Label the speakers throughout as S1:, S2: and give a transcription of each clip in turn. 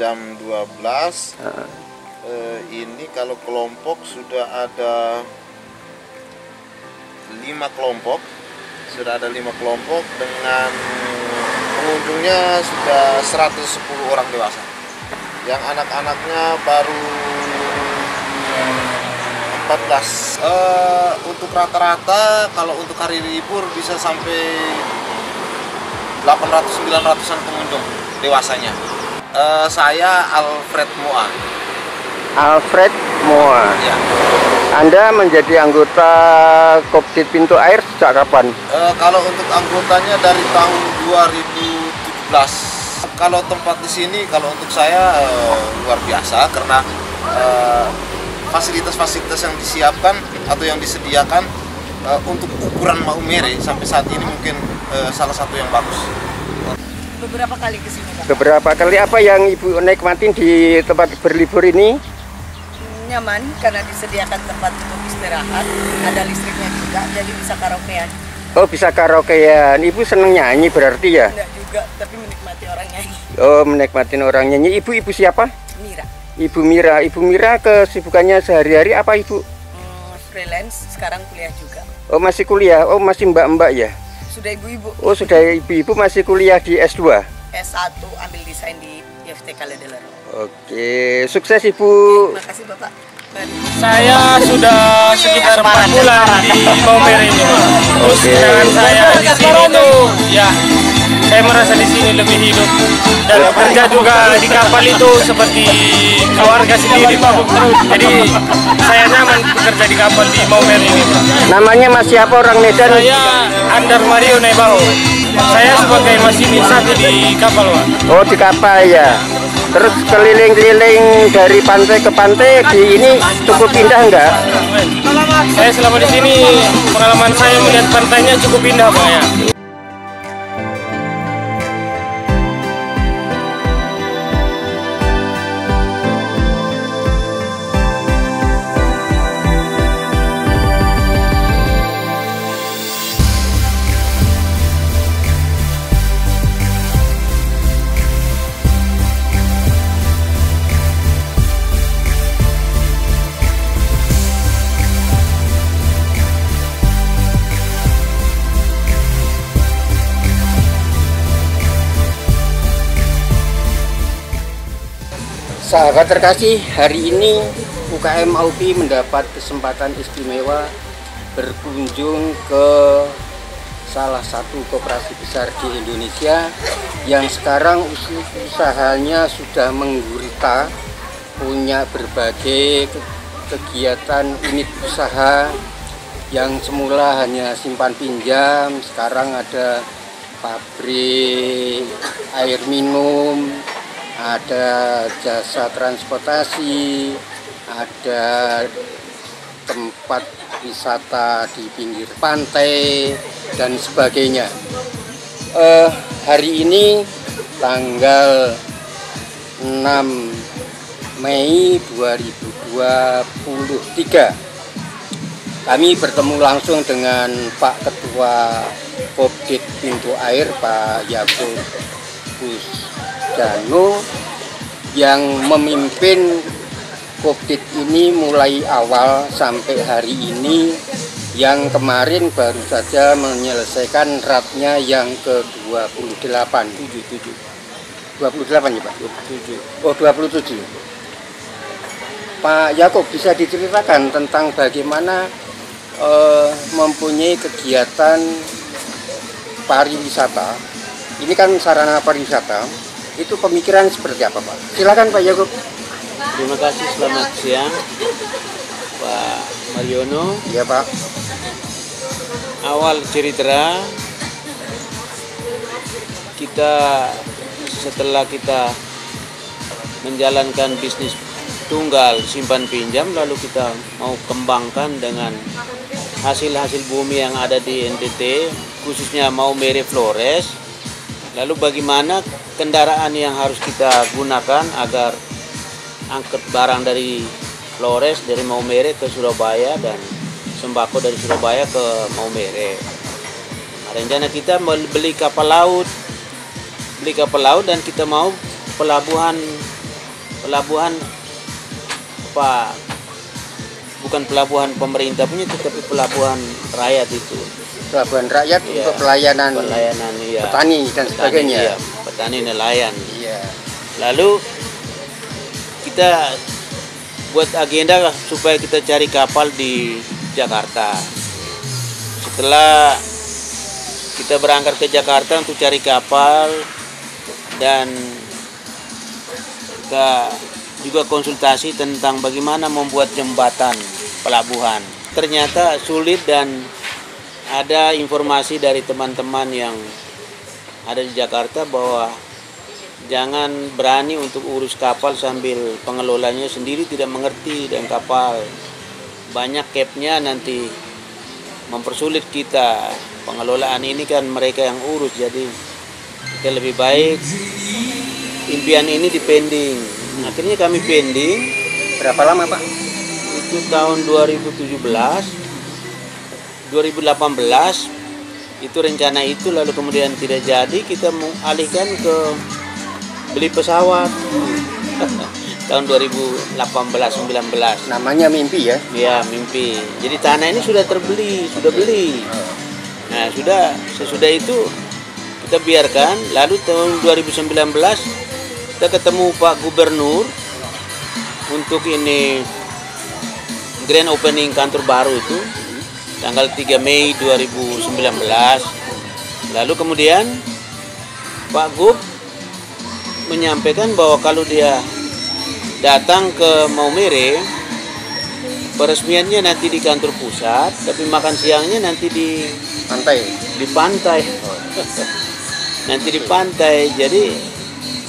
S1: jam 12. Ini kalau kelompok sudah ada 5 kelompok. Sudah ada 5 kelompok dengan pengunjungnya sudah 110 orang dewasa. Yang anak-anaknya baru 14. Untuk rata-rata kalau untuk hari libur bisa sampai 800-900an pengunjung dewasanya. Saya Alfred Moa.
S2: Alfred Moa. Ya. Anda menjadi anggota Kopdit Pintu Air sejak kapan?
S1: Kalau untuk anggotanya dari tahun 2017. Kalau tempat di sini, kalau untuk saya luar biasa karena fasilitas-fasilitas yang disiapkan atau yang disediakan untuk ukuran Maumere sampai saat ini mungkin salah satu yang bagus.
S3: Beberapa kali ke sini, Pak.
S2: Beberapa kali. Apa yang Ibu nikmatin di tempat berlibur ini?
S3: Nyaman karena disediakan tempat untuk istirahat, ada listriknya juga, jadi bisa karaokean.
S2: Oh, bisa karaokean. Ibu seneng nyanyi berarti ya?
S3: Enggak juga, tapi menikmati orang nyanyi.
S2: Oh, menikmatin orang nyanyi. Ibu siapa?
S3: Mira.
S2: Ibu Mira. Ibu Mira kesibukannya sehari-hari apa Ibu?
S3: Freelance, sekarang kuliah juga.
S2: Oh, masih kuliah. Oh, masih mbak-mbak ya?
S3: Sudah ibu-ibu.
S2: Oh, sudah ibu-ibu, masih kuliah di S2?
S3: S1, ambil desain di IFT Kaledelaro.
S2: Oke, sukses Ibu.
S3: Terima kasih Bapak.
S4: Saya sudah sekitar 4 bulan di Maumere ini, Pak. Terus dengan saya di sini tuh, ya, saya merasa di sini lebih hidup dan bekerja juga di kapal itu seperti keluarga sendiri, Pak. Jadi saya nyaman bekerja di kapal di Maumere ini, Pak.
S2: Namanya Mas siapa, orang Medan?
S4: Saya Andar Mario Nebao. Saya sebagai masinis satu di kapal, Pak.
S2: Oh, di kapal ya. Terus keliling-keliling dari pantai ke pantai di ini cukup indah enggak?
S4: Saya selama di sini pengalaman saya melihat pantainya cukup indah, Pak ya.
S2: Sahabat terkasih, hari ini UKM AUPI mendapat kesempatan istimewa berkunjung ke salah satu koperasi besar di Indonesia yang sekarang usahanya sudah menggurita, punya berbagai kegiatan unit usaha yang semula hanya simpan pinjam, sekarang ada pabrik air minum, ada jasa transportasi, ada tempat wisata di pinggir pantai dan sebagainya. Hari ini tanggal 6 Mei 2023 kami bertemu langsung dengan Pak Ketua Kopdit Pintu Air, Pak Yakobus Dano, yang memimpin Kopdit ini mulai awal sampai hari ini, yang kemarin baru saja menyelesaikan ratnya yang ke-28. 28 ya Pak? 27. Oh, 27. Pak Yakob, bisa diceritakan tentang bagaimana mempunyai kegiatan pariwisata? Ini kan sarana pariwisata. Itu pemikiran seperti apa, Pak? Silakan Pak Yakob.
S5: Terima kasih, selamat siang Pak Mariono.
S2: Ya Pak.
S5: Awal cerita kita setelah kita menjalankan bisnis tunggal simpan pinjam, lalu kita mau kembangkan dengan hasil-hasil bumi yang ada di NTT, khususnya Maumere Flores. Lalu bagaimana kendaraan yang harus kita gunakan agar angkut barang dari Flores, dari Maumere ke Surabaya, dan sembako dari Surabaya ke Maumere. Nah, rencana kita beli kapal laut dan kita mau pelabuhan pelabuhan Pak, bukan pelabuhan pemerintah punya, tetapi pelabuhan rakyat itu.
S2: Pelabuhan rakyat
S5: Iya,
S2: untuk pelayanan
S5: iya.
S2: petani dan sebagainya.
S5: Iya, petani nelayan.
S2: Iya.
S5: Lalu kita buat agenda supaya kita cari kapal di Jakarta. Setelah kita berangkat ke Jakarta untuk cari kapal, dan kita juga konsultasi tentang bagaimana membuat jembatan pelabuhan. Ternyata sulit, dan ada informasi dari teman-teman yang ada di Jakarta bahwa jangan berani untuk urus kapal sambil pengelolanya sendiri tidak mengerti, dan kapal banyak capnya nanti mempersulit kita. Pengelolaan ini kan mereka yang urus, jadi kita lebih baik impian ini dipending. Akhirnya kami pending.
S2: Berapa lama, Pak?
S5: Itu tahun 2017, 2018 itu rencana itu, lalu kemudian tidak jadi, kita mengalihkan ke beli pesawat tahun 2018-19.
S2: Namanya mimpi ya?
S5: Ya, mimpi. Jadi tanah ini sudah terbeli, sudah beli. Nah, sesudah itu kita biarkan. Lalu tahun 2019 kita ketemu Pak Gubernur untuk ini grand opening kantor baru itu tanggal 3 Mei 2019. Lalu kemudian Pak Gub menyampaikan bahwa kalau dia datang ke Maumere, peresmiannya nanti di kantor pusat, tapi makan siangnya nanti di pantai. Nanti di pantai. Jadi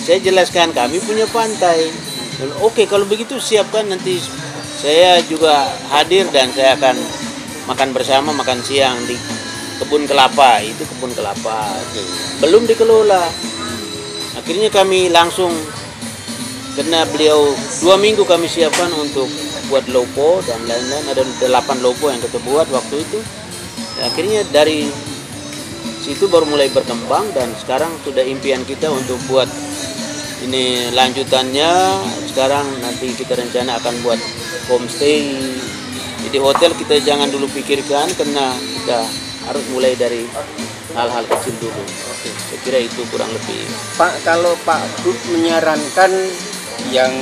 S5: saya jelaskan kami punya pantai. Oke, kalau begitu siapkan, nanti saya juga hadir dan saya akan makan bersama, makan siang di kebun kelapa. Itu kebun kelapa. Belum dikelola. Akhirnya kami langsung, karena beliau 2 minggu kami siapkan untuk buat lopo dan lain-lain, ada 8 lopo yang kita buat waktu itu. Akhirnya dari situ baru mulai berkembang, dan sekarang sudah impian kita untuk buat ini lanjutannya. Sekarang nanti kita rencana akan buat homestay. Jadi hotel kita jangan dulu pikirkan, karena kita harus mulai dari hal-hal kecil dulu. Saya kira itu kurang lebih.
S2: Pak, kalau Pak Gub menyarankan yang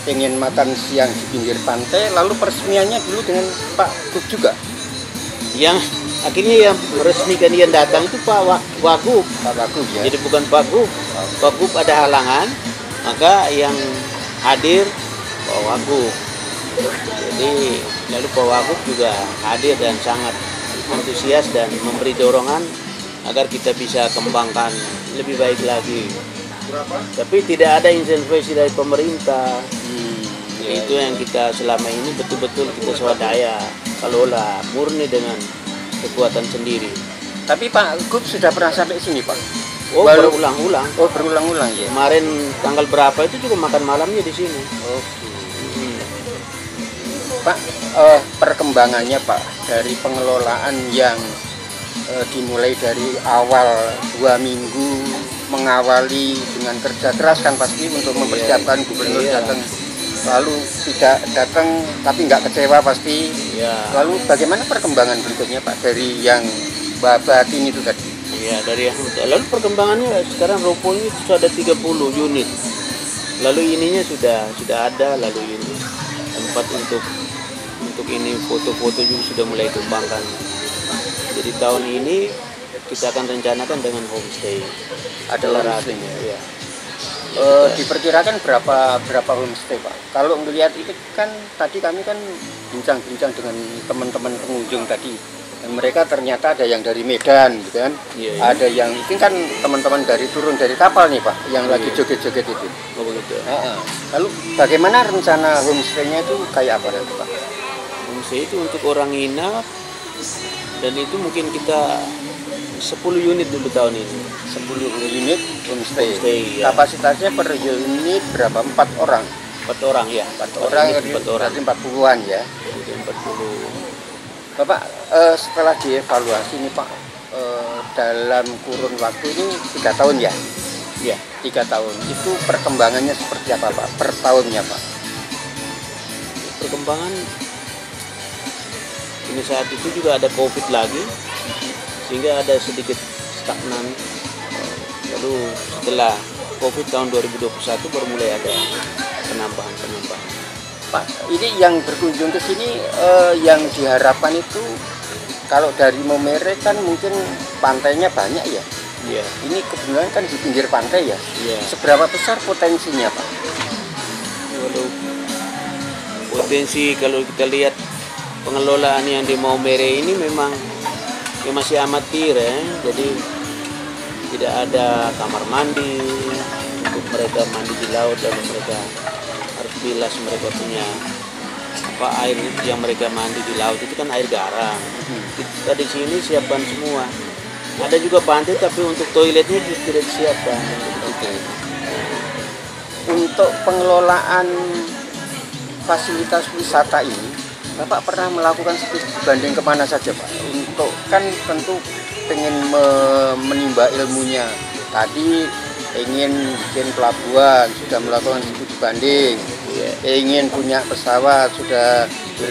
S2: ingin makan siang di pinggir pantai, lalu peresmiannya dulu dengan Pak Gub juga?
S5: Yang akhirnya yang meresmikan yang datang itu Pak Wagub.
S2: Pak Wagub ya?
S5: Jadi bukan Pak Gub. Pak Gub ada halangan, maka yang hadir Pak Wagub. Jadi lalu Pak Wagub juga hadir dan sangat antusias dan memberi dorongan agar kita bisa kembangkan lebih baik lagi. Tapi tidak ada intervensi dari pemerintah. Itu yang kita selama ini betul-betul kita swadaya, kelola murni dengan kekuatan sendiri.
S2: Tapi Pak Gub sudah pernah sampai sini, Pak?
S5: Oh, berulang-ulang.
S2: Oh, berulang-ulang ya.
S5: Kemarin tanggal berapa itu juga makan malamnya di sini.
S2: Oke. Pak, perkembangannya Pak dari pengelolaan yang dimulai dari awal 2 minggu mengawali dengan kerja keras kan pasti untuk mempersiapkan gubernur datang, lalu tidak datang tapi nggak kecewa pasti. Lalu bagaimana perkembangan berikutnya Pak dari yang batin itu tadi?
S5: Iya, dari yang lalu perkembangannya sekarang roponya sudah ada 30 unit. Lalu ininya sudah ada, lalu ini tempat untuk ini foto-foto juga sudah mulai kembangkan. Jadi tahun ini kita akan rencanakan dengan homestay.
S2: Adalah homestay-nya.
S5: Ya.
S2: Diperkirakan berapa homestay Pak? Kalau melihat itu kan tadi kami kan bincang-bincang dengan teman-teman pengunjung tadi, dan mereka ternyata ada yang dari Medan, gitu kan? Ada yang itu kan teman-teman turun dari kapal nih Pak, yang lagi joget-joget itu.
S5: Oh begitu.
S2: Lalu bagaimana rencana homestay-nya itu kayak apa Pak?
S5: Homestay itu untuk orang nginap, dan itu mungkin kita 10 unit dulu tahun ini.
S2: 10 unit homestay
S5: ya.
S2: Kapasitasnya per unit berapa? 4 orang?
S5: 4 orang ya.
S2: 4 orang, berarti 40-an ya?
S5: 40.
S2: Bapak, setelah dievaluasi nih Pak, dalam kurun waktu ini 3 tahun ya?
S5: Ya,
S2: 3 tahun. Itu perkembangannya seperti apa Pak? Per tahunnya Pak?
S5: perkembangan ini saat itu juga ada COVID lagi, sehingga ada sedikit stagnan. Lalu setelah COVID tahun 2021 baru mulai ada penambahan.
S2: Pak, ini yang berkunjung ke sini yang diharapkan itu kalau dari Momere kan mungkin pantainya banyak ya.
S5: Iya.
S2: Ini kebetulan kan di pinggir pantai ya.
S5: Iya.
S2: Seberapa besar potensinya Pak?
S5: Kalau potensi kalau kita lihat pengelolaan yang di Maumere ini memang ya masih amatir ya. Jadi tidak ada kamar mandi untuk mereka mandi di laut, dan mereka harus bilas mereka punya air yang mereka mandi di laut itu kan air garam. Kita di sini siapkan semua. Ada juga pantai tapi untuk toiletnya tidak disiapkan.
S2: Untuk pengelolaan fasilitas wisata ini, Bapak pernah melakukan studi banding kemana saja Pak? Untuk kan tentu pengen menimba ilmunya. Tadi ingin bikin pelabuhan, sudah melakukan studi banding. Ingin punya pesawat, sudah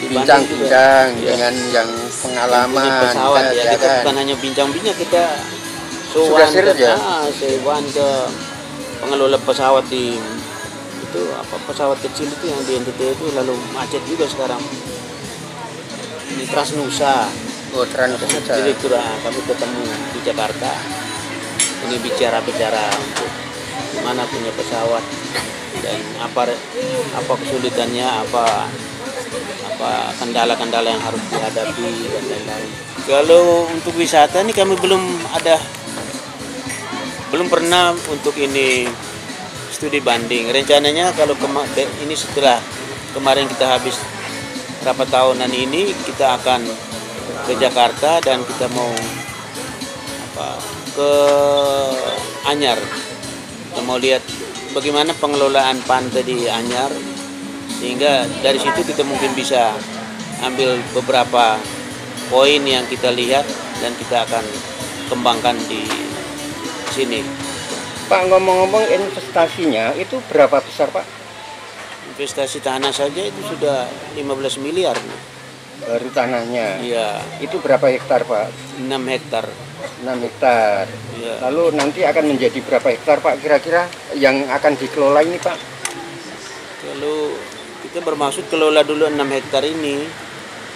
S2: bincang-bincang dengan yang pengalaman.
S5: Pesawat ya, kita
S2: kan?
S5: bukan hanya bincang-bincang, kita
S2: Sudah serius ya?
S5: sewan ke pengelola pesawat di itu pesawat kecil itu yang di NTT itu, lalu macet juga sekarang. Ini Transnusa.
S2: Oh, Transnusa.
S5: Direktur kami ketemu di Jakarta. Ini bicara untuk mana punya pesawat dan apa kesulitannya, apa kendala-kendala yang harus dihadapi dan lain-lain. Kalau untuk wisata ini kami belum pernah untuk ini studi banding. Rencananya kalau ini setelah kemarin kita habis rapat tahunan ini, kita akan ke Jakarta dan kita mau ke Anyar. Kita mau lihat bagaimana pengelolaan pantai di Anyar, sehingga dari situ kita mungkin bisa ambil beberapa poin yang kita lihat dan kita akan kembangkan di sini.
S2: Pak, ngomong-ngomong investasinya itu berapa besar Pak?
S5: Investasi tanah saja itu sudah 15 miliar.
S2: Baru tanahnya.
S5: Iya.
S2: Itu berapa hektar Pak?
S5: 6 hektar.
S2: 6 hektar.
S5: Iya.
S2: Lalu nanti akan menjadi berapa hektar Pak kira-kira yang akan dikelola ini Pak?
S5: Kalau kita bermaksud kelola dulu 6 hektar ini,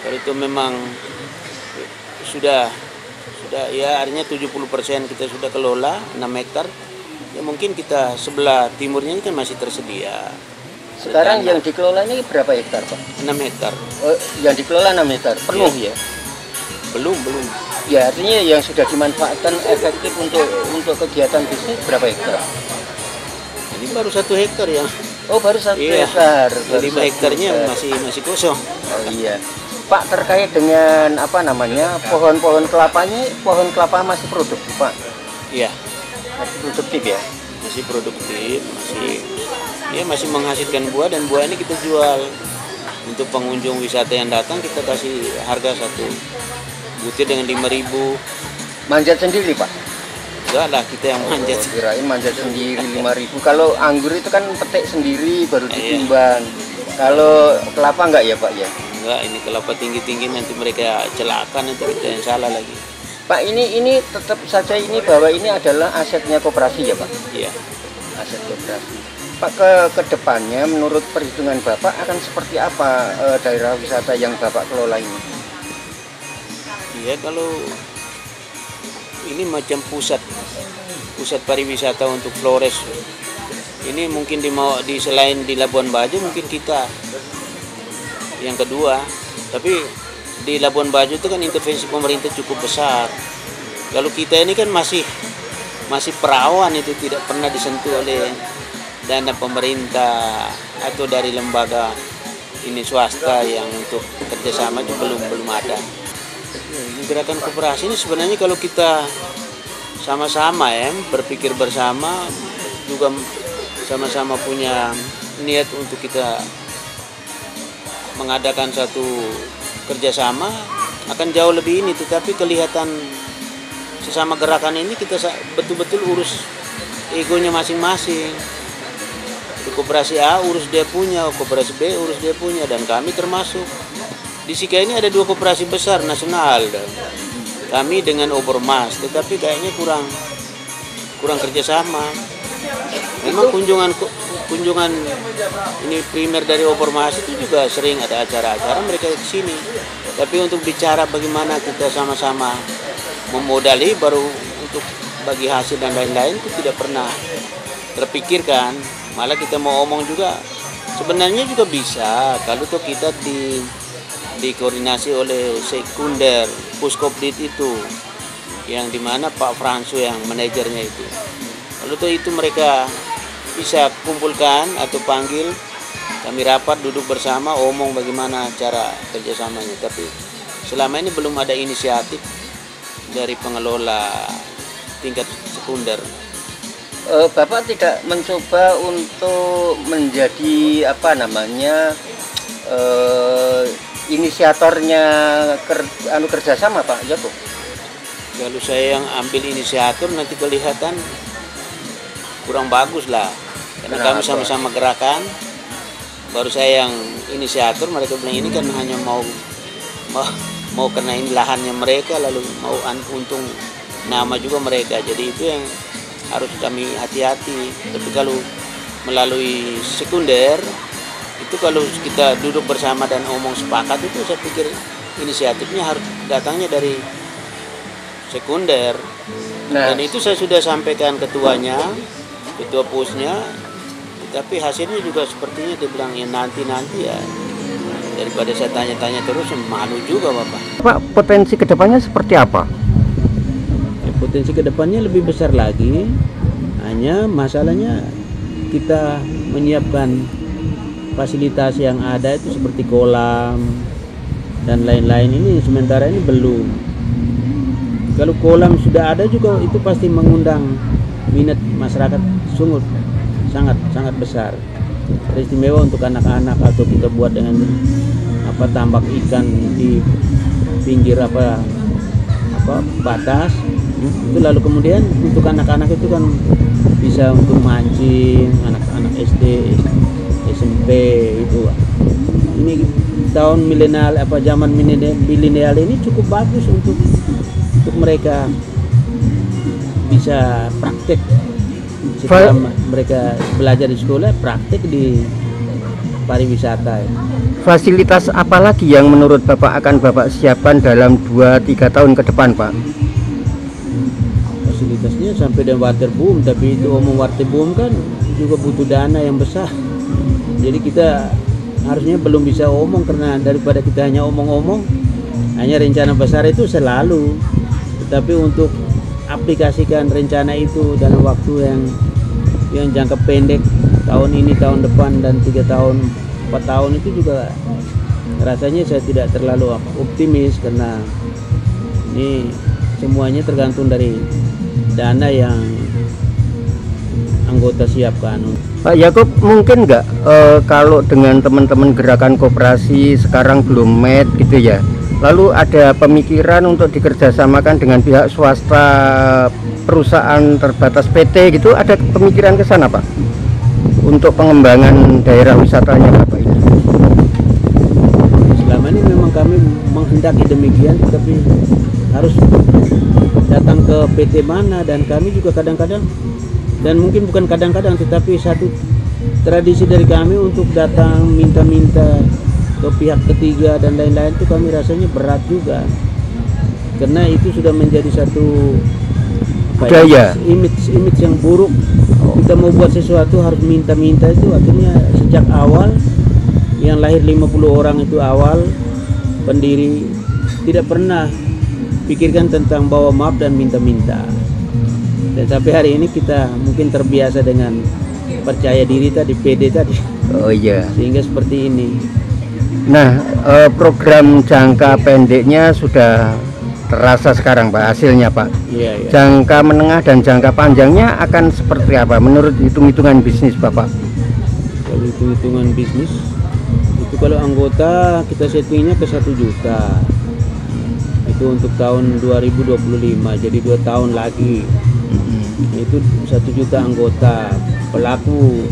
S5: kalau itu memang sudah ya artinya 70% kita sudah kelola 6 hektar, ya mungkin kita sebelah timurnya ini kan masih tersedia.
S2: Sekarang yang dikelola ini berapa hektar Pak?
S5: 6 hektar.
S2: Oh, yang dikelola 6 hektar, penuh ya?
S5: Belum.
S2: Ya, artinya yang sudah dimanfaatkan efektif untuk kegiatan bisnis berapa hektar?
S5: Ini baru 1 hektar ya.
S2: Oh, baru 1
S5: Iya.
S2: hektar.
S5: 5 hektarnya masih kosong.
S2: Oh iya. Pak, terkait dengan pohon-pohon kelapanya, pohon kelapa masih produktif Pak?
S5: Iya,
S2: Masih produktif ya?
S5: masih produktif, masih menghasilkan buah, dan buah ini kita jual untuk pengunjung wisata yang datang. Kita kasih harga 1 butir dengan 5.000.
S2: Manjat sendiri Pak?
S5: Enggak lah, kita yang manjat.
S2: Oh, kirain manjat sendiri 5.000. Kalau anggur itu kan petik sendiri baru ditimbang. Kalau kelapa enggak ya Pak ya?
S5: Enggak, ini kelapa tinggi-tinggi nanti mereka celaka, nanti kita yang salah lagi.
S2: Pak, ini tetap saja bahwa ini adalah asetnya koperasi ya Pak?
S5: Iya.
S2: Aset koperasi. Pak, ke depannya menurut perhitungan Bapak akan seperti apa daerah wisata yang Bapak kelola ini?
S5: Iya, kalau ini macam pusat pariwisata untuk Flores. Ini mungkin di selain di Labuan Bajo mungkin kita yang kedua. Tapi di Labuan Bajo itu kan intervensi pemerintah cukup besar. Kalau kita ini kan masih perawan, itu tidak pernah disentuh oleh dana pemerintah atau dari lembaga ini swasta yang untuk kerjasama itu belum ada. Gerakan koperasi ini sebenarnya kalau kita sama-sama berpikir bersama, juga sama-sama punya niat untuk kita mengadakan satu kerjasama, akan jauh lebih ini. Tetapi kelihatan sesama gerakan ini kita betul-betul urus egonya masing-masing. Di koperasi A urus dia punya, koperasi B urus dia punya, dan kami termasuk. Di Sika ini ada 2 koperasi besar nasional, dan kami dengan Obermas, tetapi kayaknya kurang kerjasama. Memang kunjungan ini primer dari Obermas itu juga sering ada acara-acara mereka ke sini. Tapi untuk bicara bagaimana kita sama-sama memodali baru untuk bagi hasil dan lain-lain itu tidak pernah terpikirkan. Malah kita mau omong juga sebenarnya juga bisa kalau tuh kita dikoordinasi oleh sekunder Puskopdit itu, yang dimana Pak Fransu yang manajernya itu. Lalu tuh itu mereka bisa kumpulkan atau panggil kami rapat, duduk bersama, omong bagaimana cara kerjasamanya. Tapi selama ini belum ada inisiatif dari pengelola tingkat sekunder.
S2: Bapak tidak mencoba untuk menjadi inisiatornya kerjasama, Pak Joko?
S5: Kalau saya yang ambil inisiator nanti kelihatan kurang bagus lah, karena kami sama-sama gerakan. Baru saya yang inisiator, mereka bilang ini kan hanya mau kena ini lahannya mereka, lalu mau untung nama juga mereka. Jadi itu yang harus kami hati-hati. Tapi kalau melalui sekunder itu, kalau kita duduk bersama dan omong sepakat, itu saya pikir inisiatifnya harus datangnya dari sekunder. Dan itu saya sudah sampaikan ketuanya, ketua pusnya. Tapi hasilnya juga sepertinya dia bilang ya nanti ya, daripada saya tanya-tanya terus malu juga Bapak.
S2: Pak, potensi kedepannya seperti apa?
S5: Ya, potensi kedepannya lebih besar lagi. Hanya masalahnya kita menyiapkan fasilitas yang ada itu seperti kolam dan lain-lain, ini sementara ini belum. Kalau kolam sudah ada juga itu pasti mengundang minat masyarakat sungguh sangat besar. Istimewa untuk anak-anak, atau kita buat dengan tambak ikan di pinggir batas itu. Lalu kemudian untuk anak-anak itu kan bisa untuk mancing, anak-anak SD, SMP itu. Ini tahun milenial, zaman milenial ini cukup bagus untuk mereka bisa praktek. Setelah mereka belajar di sekolah, praktek di pariwisata.
S2: Fasilitas apa lagi yang menurut Bapak akan Bapak siapkan dalam 2-3 tahun ke depan, Pak?
S5: Fasilitasnya sampai dengan waterboom, tapi itu omong waterboom kan juga butuh dana yang besar. Jadi kita harusnya belum bisa omong, karena daripada kita hanya omong-omong, hanya rencana besar itu selalu. Tetapi untuk aplikasikan rencana itu dalam waktu yang jangka pendek, tahun ini, tahun depan, dan 3 tahun, 4 tahun itu juga rasanya saya tidak terlalu optimis, karena ini semuanya tergantung dari dana yang anggota siapkan.
S2: Pak Yakob, mungkin nggak kalau dengan teman-teman gerakan koperasi sekarang belum met gitu ya, lalu ada pemikiran untuk dikerjasamakan dengan pihak swasta, perusahaan terbatas PT gitu, ada pemikiran ke sana Pak untuk pengembangan daerah wisatanya Bapak ini?
S5: Selama ini memang kami menghendaki demikian, tapi harus datang ke PT mana, dan kami juga kadang-kadang, dan mungkin bukan kadang-kadang, tetapi satu tradisi dari kami untuk datang minta-minta ke pihak ketiga dan lain-lain itu kami rasanya berat juga, karena itu sudah menjadi satu image yang buruk. Kita mau buat sesuatu harus minta-minta, itu akhirnya sejak awal yang lahir 50 orang itu awal pendiri tidak pernah pikirkan tentang bawa maaf dan minta-minta, dan sampai hari ini kita mungkin terbiasa dengan percaya diri tadi, PD tadi.
S2: Oh iya,
S5: sehingga seperti ini.
S2: Nah, program jangka pendeknya sudah terasa sekarang Pak, hasilnya Pak.
S5: Iya.
S2: Jangka menengah dan jangka panjangnya akan seperti apa menurut hitung-hitungan bisnis Bapak?
S5: Kalau hitung-hitungan bisnis itu, kalau anggota kita settingnya ke 1 juta. Itu itu untuk tahun 2025, jadi 2 tahun lagi. Itu 1 juta anggota, pelaku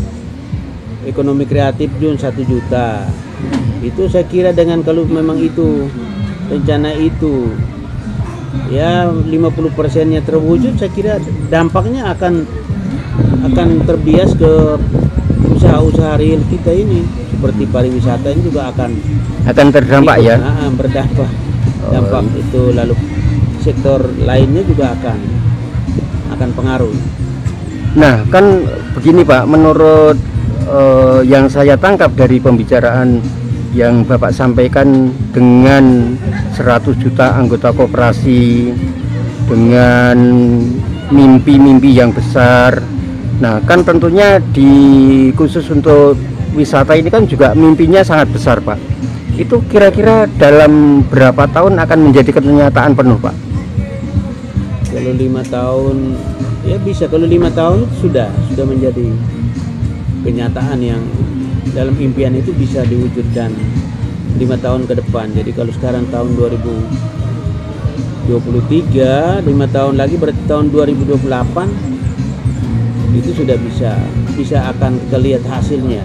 S5: ekonomi kreatif pun 1 juta. Itu saya kira dengan kalau memang itu rencana itu ya 50%-nya terwujud, saya kira dampaknya akan terbias ke usaha-usaha real kita ini, seperti pariwisata ini juga akan
S2: terdampak
S5: ikut,
S2: ya.
S5: Berdampak. Dampak itu, lalu sektor lainnya juga akan pengaruh.
S2: Nah, kan begini Pak, menurut yang saya tangkap dari pembicaraan yang Bapak sampaikan, dengan 100 juta anggota koperasi, dengan mimpi-mimpi yang besar. Nah, kan tentunya khusus untuk wisata ini kan juga mimpinya sangat besar Pak. Itu kira-kira dalam berapa tahun akan menjadi kenyataan penuh Pak?
S5: Kalau 5 tahun ya bisa, kalau 5 tahun sudah menjadi kenyataan yang dalam impian itu bisa diwujudkan 5 tahun ke depan. Jadi kalau sekarang tahun 2023, 5 tahun lagi berarti tahun 2028 itu sudah bisa akan kita lihat hasilnya.